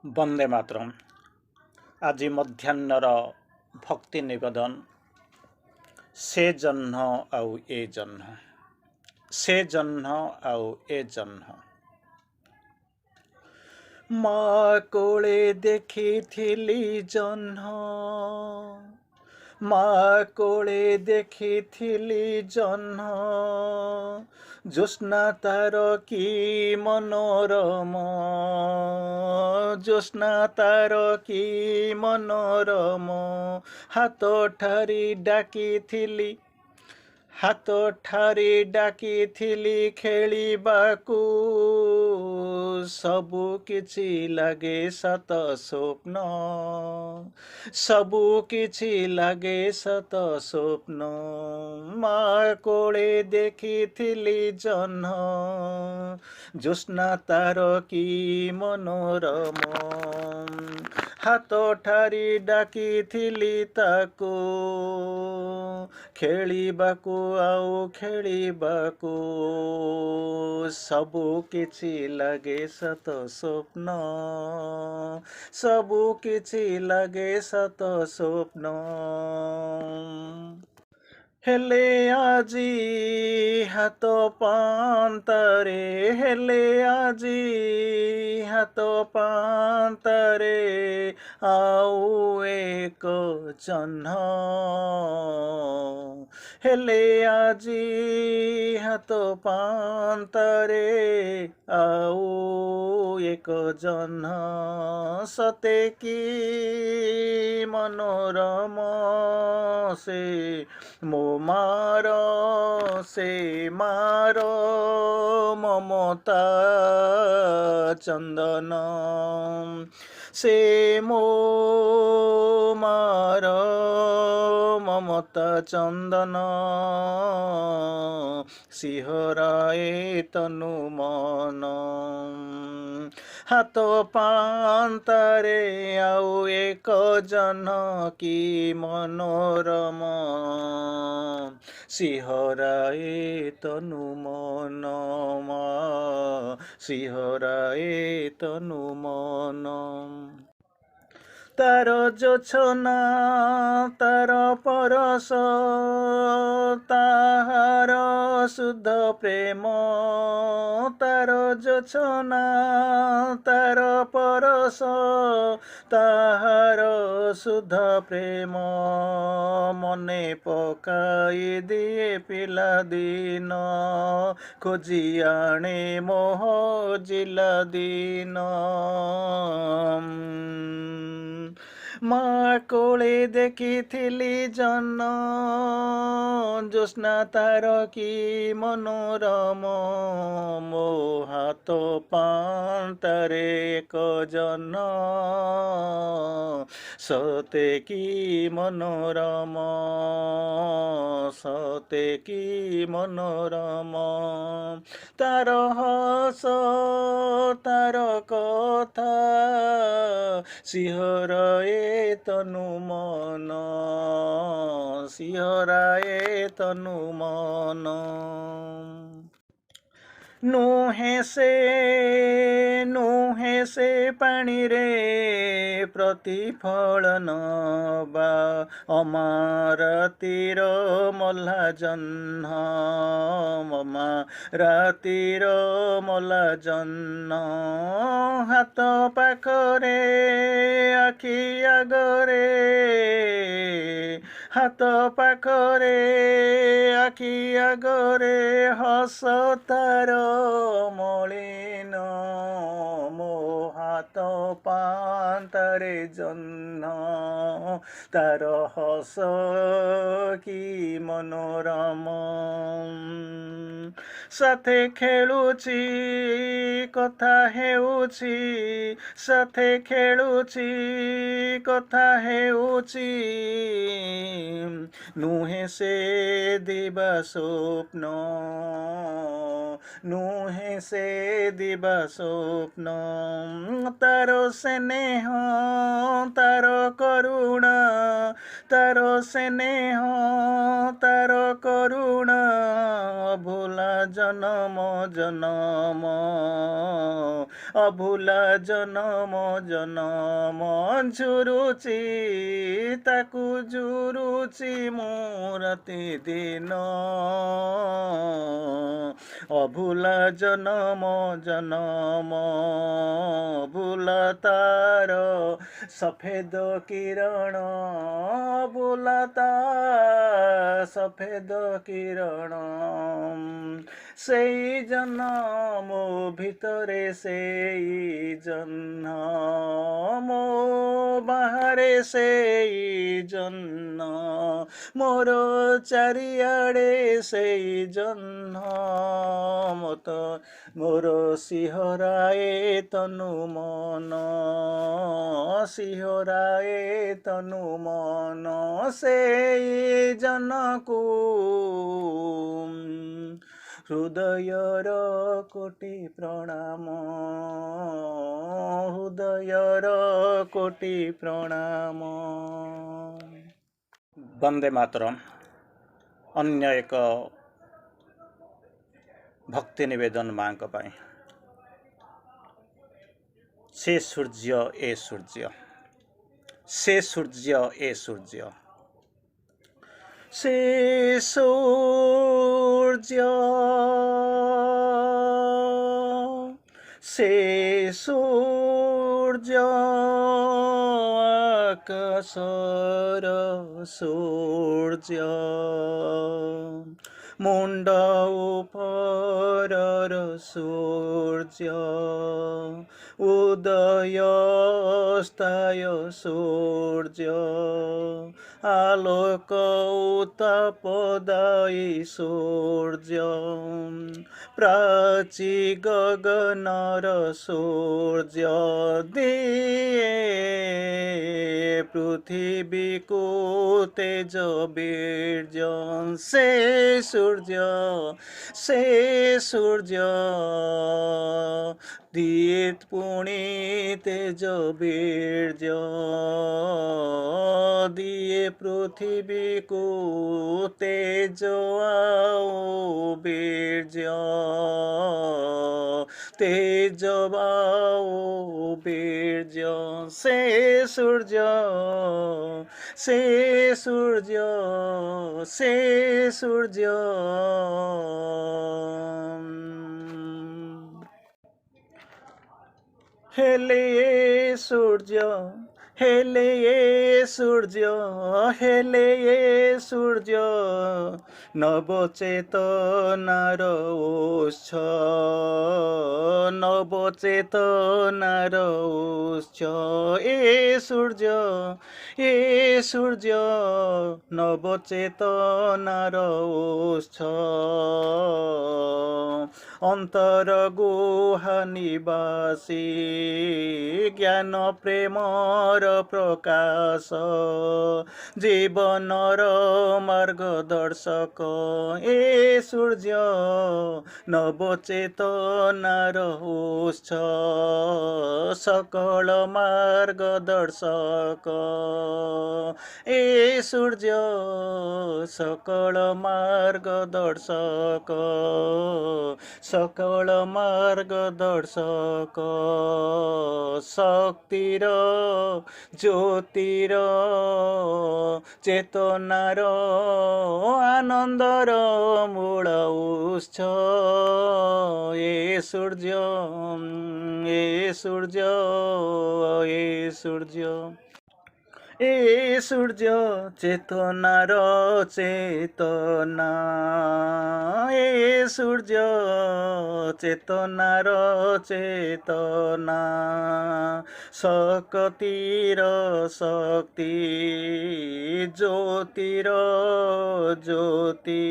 ବନ୍ଦେ ମାତରମ୍। ଆଜି ମଧ୍ୟାହ୍ନର ଭକ୍ତି ନିବେଦନ। ସେ ଜହ୍ନ ଆଉ ଏ ଜହ୍ନ, ସେ ଜହ୍ନ ଆଉ ଏ ଜହ୍ନ। ମା କୋଳେ ଦେଖିଥିଲି ଜହ୍ନ, ମା କୋଳେ ଦେଖିଥିଲି ଜହ୍ନ, ଜ୍ୟୋତ୍ସ୍ନା ତାର କି ମନୋରମ, ଜ୍ୟୋତ୍ସ୍ନା ତାର କି ମନୋରମ। ହାତ ଠାରି ଡାକିଥିଲି, ହାତ ଠାରି ଡାକିଥିଲି ଖେଳିବାକୁ, ସବୁ କିଛି ଲାଗେ ସତ ସ୍ୱପ୍ନ, ସବୁ କିଛି ଲାଗେ ସତ ସ୍ୱପ୍ନ। ମା କୋଳେ ଦେଖିଥିଲି ଜହ୍ନ, ଜ୍ୟୋତ୍ସ୍ନା ତାର କି ମନୋରମ। ହାତ ଠାରି ଡାକିଥିଲି ତାକୁ ଖେଳିବାକୁ ଆଉ ଖେଳିବାକୁ, ସବୁ କିଛି ଲାଗେ ସତ ସ୍ୱପ୍ନ, ସବୁ କିଛି ଲାଗେ ସତ ସ୍ୱପ୍ନ। ହେଲେ ଆଜି ହାତ ପାନ୍ତାରେ, ହେଲେ ଆଜି ହାତ ପାନ୍ତାରେ ଆଉ ଏକ ଜହ୍ନ, ହେଲେ ଆଜି ହାତ ପାନ୍ତାରେ ଆଉ ଏକ ଜହ୍ନ। ସତେ କି ମନୋରମ ସେ ମୋ ମାର, ସେ ମାର ମମତା ଚନ୍ଦନ, ସେ ମୋ ମାର ମମତା ଚନ୍ଦନ। ଶିହରାଏ ତନୁ ମନ, ହାତ ପାନ୍ତାରେ ଆଉ ଏକ ଜହ୍ନ କି ମନୋରମ। ଶିହରାଏ ତନୁ ମନ, ମା ଶିହରାଏ ତନୁ ମନ। ତାର ଜୋଛନା ତାର ପରଶ, ତାହାର ଶୁଦ୍ଧ ପ୍ରେମ, ତାର ଜୋଛନା ତାର ପରଶ, ତାହାର ଶୁଦ୍ଧ ପ୍ରେମ। ମନେ ପକାଇ ଦିଏ ପିଲାଦିନ, ଖୋଜି ଆଣେ ମୋ ହଜିଲା ଦିନ। ମା କୋଳେ ଦେଖିଥିଲି ଜହ୍ନ, ଜ୍ୟୋତ୍ସ୍ନା ତାର କି ମନୋରମ। ମୋ ହାତ ପାନ୍ତାରେ ଏକ ଜହ୍ନ, ସତେ କି ମନୋରମ, ସତେ କି ମନୋରମ। ତାର ହସ ତାର କଥା ଶିହରାଏ ତନୁ ମନ, ଶିହରାଏ ତନୁ ମନ। ନୁହେଁ ସେ ପାଣିରେ ପ୍ରତିଫଳନ ବା ଅମାରାତିର ମଲା ଜହ୍ନ, ମମା ରାତିର ମଲା ଜହ୍ନ। ହାତ ପାଖରେ ଆଖି ଆଗରେ, ହାତ ପାଖରେ ଆଖି ଆଗରେ ହସ ତାର ମଳିନ। ମୋ ହାତ ପାନ୍ତାରେ ଜହ୍ନ, ତାର ହସ କି ମନୋରମ। ସାଥେ ଖେଳୁଛି କଥା ହେଉଛି, ସାଥେ ଖେଳୁଛି କଥା ହେଉଛି, ନୁହେଁ ସେ ଦିବା ସ୍ୱପ୍ନ, ନୁହେଁ ସେ ଦିବା ସ୍ୱପ୍ନ। ତାର ସ୍ନେହ ତାର କରୁଣା, ତାର ସ୍ନେହ ତାର କରୁଣା, ଅଭୁଲା ଜନମ ଜନମ, ଅଭୁଲା ଜନମ ଜନମ ଝୁରୁଛି ତାକୁ ଝୁରୁଛି ମୁଁ ରାତିଦିନ। ଅଭୁଲା ଜନମ ଜନମ ଭୁଲା ତାର ସଫେଦ କିରଣ, ଭୁଲା ତା ସଫେଦ କିରଣ। ସେଇ ଜହ୍ନ ମୋ ଭିତରେ, ସେଇ ଜହ୍ନ ମୋ ବାହାରେ, ସେଇ ଜହ୍ନ ମୋର ଚାରିଆଡ଼େ, ସେଇ ଜହ୍ନ ମୋର ଶିହରାଏ ତନୁ ମନ, ଶିହରାଏ ତନୁ ମନ। ସେଇ ଜହ୍ନକୁ ହୃଦୟର କୋଟି ପ୍ରଣାମ, ହୃଦୟର କୋଟି ପ୍ରଣାମ। ବନ୍ଦେ ମାତରମ୍। ଅନ୍ୟ ଏକ ଭକ୍ତି ନିବେଦନ ମାଙ୍କ ପାଇଁ। ସେ ସୂର୍ଯ୍ୟ ଏ ସୂର୍ଯ୍ୟ, ସେ ସୂର୍ଯ୍ୟ ଏ ସୂର୍ଯ୍ୟ, ସେ ସୂର୍ଯ୍ୟ, ସେ ସୂର୍ଯ୍ୟ ଆକାଶର ସୂର୍ଯ୍ୟ, ମୁଣ୍ଡ ଉପରର ସୂର୍ଯ୍ୟ, ଉଦୟ ଅସ୍ତାୟ ସୂର୍ଯ୍ୟ, ଆଲୋକ ଉତ୍ତାପଦାୟୀ ସୂର୍ଯ୍ୟ, ପ୍ରାଚୀ ଗଗନର ସୂର୍ଯ୍ୟ, ଦିଏ ପୃଥିବୀକୁ ତେଜ ବୀର୍ଯ୍ୟ। ସେ ସୂର୍ଯ୍ୟ, ସେ ସୂର୍ଯ୍ୟ ଦିଏ ପୁଣି ତେଜ ବୀର୍ଯ୍ୟ, ଦିଏ ପୃଥିବୀକୁ ତେଜ ଆଉ ବୀର୍ଯ୍ୟ, ତେଜ ଆଉ ବୀର୍ଯ୍ୟ। ସେ ସୂର୍ଯ୍ୟ, ସେ ସୂର୍ଯ୍ୟ, ସେ ସୂର୍ଯ୍ୟ। ହେଲେ ଏ ସୂର୍ଯ୍ୟ, ହେଲେ ଏ ସୂର୍ଯ୍ୟ, ହେଲେ ଏ ସୂର୍ଯ୍ୟ ନବଚେତନାର ଉତ୍ସ, ନବଚେତନାର ଉତ୍ସ। ଏ ସୂର୍ଯ୍ୟ, ଏ ସୂର୍ଯ୍ୟ ନବଚେତନାର ଉତ୍ସ, ଅନ୍ତର ଗୁହା ନିବାସୀ ଜ୍ଞାନ ପ୍ରେମର ପ୍ରକାଶ, ଜୀବନର ମାର୍ଗଦର୍ଶକ। ଏ ସୂର୍ଯ୍ୟ ନବଚେତନାର ଉତ୍ସ, ସକଳ ମାର୍ଗଦର୍ଶକ। ଏ ସୂର୍ଯ୍ୟ ସକଳ ମାର୍ଗଦର୍ଶକ, ସକଳ ମାର୍ଗଦର୍ଶକ। ଶକ୍ତିର ଜ୍ୟୋତିର ଚେତନାର ଆନନ୍ଦର ମୂଳ ଉତ୍ସ। ଏ ସୂର୍ଯ୍ୟ, ଏ ସୂର୍ଯ୍ୟ, ଏ ସୂର୍ଯ୍ୟ, ଏ ସୂର୍ଯ୍ୟ ଚେତନାର ଚେତନା, ଏ ସୂର୍ଯ୍ୟ ଚେତନାର ଚେତନା, ଶକ୍ତିର ଶକ୍ତି, ଜ୍ୟୋତିର ଜ୍ୟୋତି,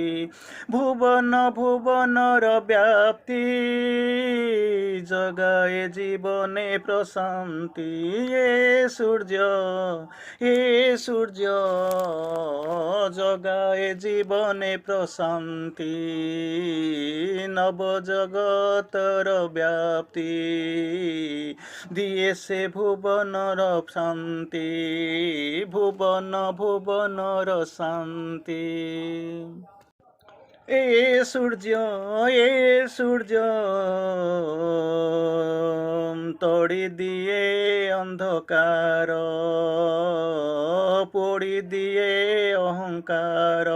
ଭୁବନ ଭୁବନର ବ୍ୟାପ୍ତି, ଜଗାଏ ଜୀବନେ ପ୍ରଶାନ୍ତି। ଏ ସୂର୍ଯ୍ୟ, ଏ ସୂର୍ଯ୍ୟ ଜଗାଏ ଜୀବନେ ପ୍ରଶାନ୍ତି, ନବଜଗତର ବ୍ୟାପ୍ତି, ଦିଏ ସେ ଭୁବନର ଶାନ୍ତି, ଭୁବନ ଭୁବନର ଶାନ୍ତି। ଏ ସୂର୍ଯ୍ୟ ତଡ଼ି ଦିଏ ଅନ୍ଧକାର, ପୋଡ଼ି ଦିଏ ଅହଙ୍କାର,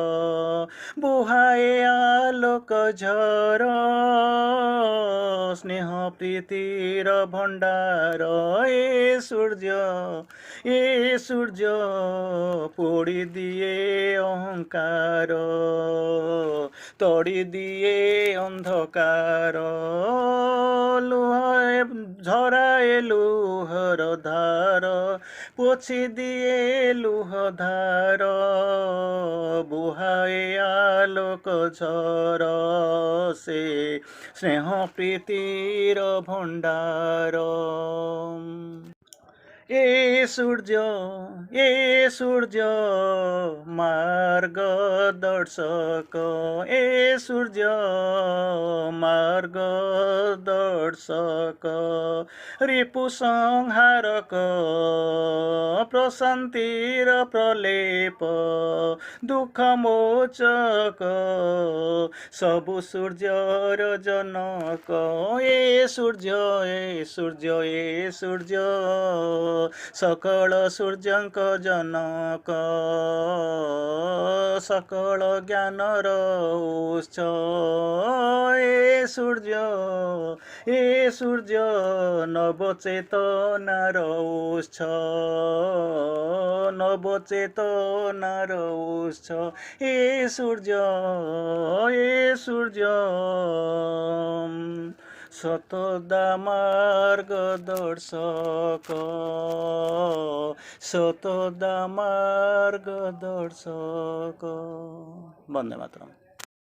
ବୁହାଏ ଆଲୋକ ଝର, ସ୍ନେହ ପ୍ରୀତିର ଭଣ୍ଡାର। ଏ ସୂର୍ଯ୍ୟ ପୋଡ଼ି ଦିଏ ଅହଙ୍କାର, ତଡ଼ି ଦିଏ ଅନ୍ଧକାର, ଝରାଏ ଲୁହର ଧାର, ପୋଛି ଦିଏ ଲୁହ ଧାର, ବୁହାଏ ଆଲୋକ ଝର, ସେ ସ୍ନେହ ପ୍ରୀତିର ଭଣ୍ଡାର। ଏ ସୂର୍ଯ୍ୟ ମାର୍ଗଦର୍ଶକ, ଏ ସୂର୍ଯ୍ୟ ମାର୍ଗଦର୍ଶକ, ରିପୁ ସଂହାରକ, ପ୍ରଶାନ୍ତିର ପ୍ରଲେପ, ଦୁଃଖ ମୋଚକ, ସବୁ ସୂର୍ଯ୍ୟର ଜନକ। ଏ ସୂର୍ଯ୍ୟ ସକଳ ସୂର୍ଯ୍ୟଙ୍କ ଜନକ, ସକଳ ଜ୍ଞାନର ଉତ୍ସ। ଏ ସୂର୍ଯ୍ୟ ନବଚେତନାର ଉତ୍ସ, ନବଚେତନାର ଉତ୍ସ। ଏ ସୂର୍ଯ୍ୟ ସତତା ମାର୍ଗଦର୍ଶକ, ସତତା ମାର୍ଗଦର୍ଶକ। ବନ୍ଦେ ମାତରମ୍।